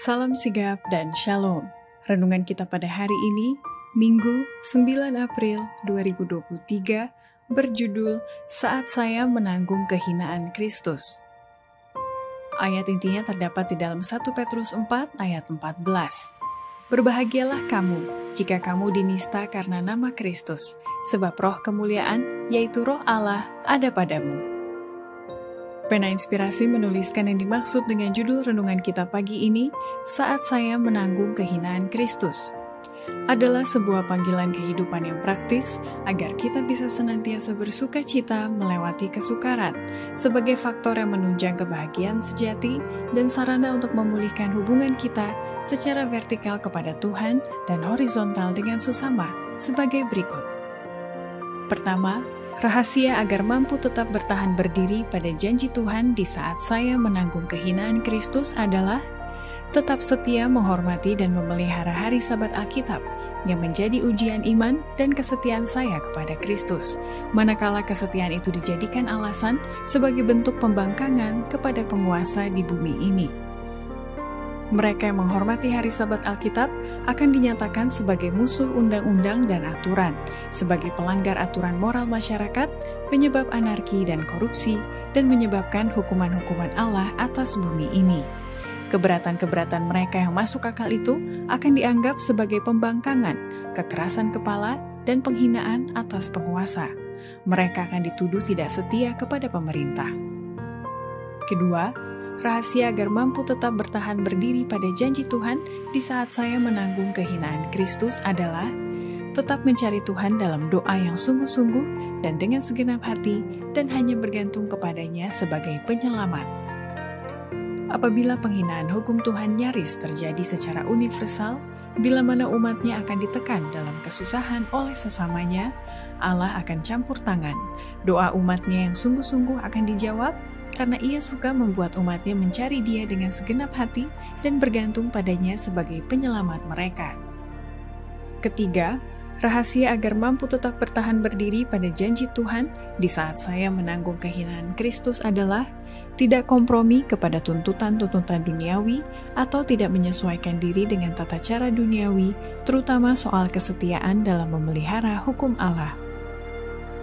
Salam sigap dan shalom. Renungan kita pada hari ini, Minggu 9 April 2023, berjudul Saat Saya Menanggung Kehinaan Kristus. Ayat intinya terdapat di dalam 1 Petrus 4 ayat 14. Berbahagialah kamu jika kamu dinista karena nama Kristus, sebab roh kemuliaan, yaitu roh Allah, ada padamu. Pena Inspirasi menuliskan yang dimaksud dengan judul renungan kita pagi ini, Saat Saya Menanggung Kehinaan Kristus, adalah sebuah panggilan kehidupan yang praktis agar kita bisa senantiasa bersuka cita melewati kesukaran sebagai faktor yang menunjang kebahagiaan sejati dan sarana untuk memulihkan hubungan kita secara vertikal kepada Tuhan dan horizontal dengan sesama sebagai berikut. Pertama, rahasia agar mampu tetap bertahan berdiri pada janji Tuhan di saat saya menanggung kehinaan Kristus adalah tetap setia menghormati dan memelihara hari Sabat Alkitab yang menjadi ujian iman dan kesetiaan saya kepada Kristus, manakala kesetiaan itu dijadikan alasan sebagai bentuk pembangkangan kepada penguasa di bumi ini. Mereka yang menghormati hari Sabat Alkitab akan dinyatakan sebagai musuh undang-undang dan aturan, sebagai pelanggar aturan moral masyarakat, penyebab anarki dan korupsi, dan menyebabkan hukuman-hukuman Allah atas bumi ini. Keberatan-keberatan mereka yang masuk akal itu akan dianggap sebagai pembangkangan, kekerasan kepala, dan penghinaan atas penguasa. Mereka akan dituduh tidak setia kepada pemerintah. Kedua, rahasia agar mampu tetap bertahan berdiri pada janji Tuhan di saat saya menanggung kehinaan Kristus adalah tetap mencari Tuhan dalam doa yang sungguh-sungguh dan dengan segenap hati dan hanya bergantung kepadanya sebagai penyelamat. Apabila penghinaan hukum Tuhan nyaris terjadi secara universal, bila mana umatnya akan ditekan dalam kesusahan oleh sesamanya, Allah akan campur tangan. Doa umatnya yang sungguh-sungguh akan dijawab, karena ia suka membuat umatnya mencari dia dengan segenap hati dan bergantung padanya sebagai penyelamat mereka. Ketiga, rahasia agar mampu tetap bertahan berdiri pada janji Tuhan di saat saya menanggung kehinaan Kristus adalah tidak kompromi kepada tuntutan-tuntutan duniawi atau tidak menyesuaikan diri dengan tata cara duniawi, terutama soal kesetiaan dalam memelihara hukum Allah.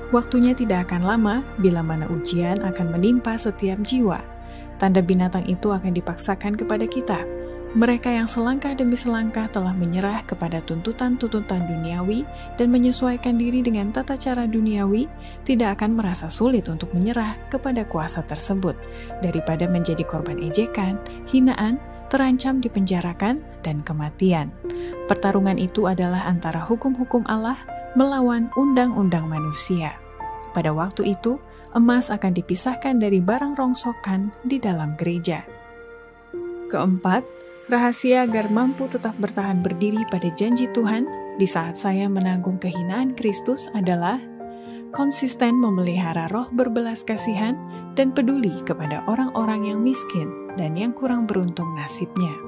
Waktunya tidak akan lama bila mana ujian akan menimpa setiap jiwa. Tanda binatang itu akan dipaksakan kepada kita. Mereka yang selangkah demi selangkah telah menyerah kepada tuntutan-tuntutan duniawi dan menyesuaikan diri dengan tata cara duniawi, tidak akan merasa sulit untuk menyerah kepada kuasa tersebut, daripada menjadi korban ejekan, hinaan, terancam dipenjarakan, dan kematian. Pertarungan itu adalah antara hukum-hukum Allah melawan undang-undang manusia. Pada waktu itu, emas akan dipisahkan dari barang rongsokan di dalam gereja. Keempat, rahasia agar mampu tetap bertahan berdiri pada janji Tuhan di saat saya menanggung kehinaan Kristus adalah konsisten memelihara roh berbelas kasihan dan peduli kepada orang-orang yang miskin dan yang kurang beruntung nasibnya.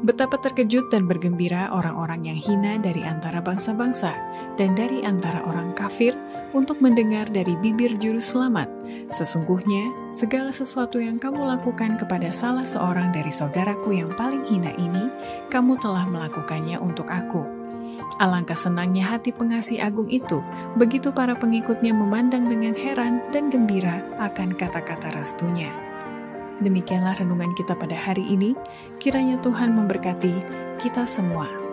Betapa terkejut dan bergembira orang-orang yang hina dari antara bangsa-bangsa dan dari antara orang kafir untuk mendengar dari bibir juru selamat, sesungguhnya segala sesuatu yang kamu lakukan kepada salah seorang dari saudaraku yang paling hina ini, kamu telah melakukannya untuk aku. Alangkah senangnya hati pengasih agung itu, begitu para pengikutnya memandang dengan heran dan gembira akan kata-kata restunya. Demikianlah renungan kita pada hari ini. Kiranya Tuhan memberkati kita semua.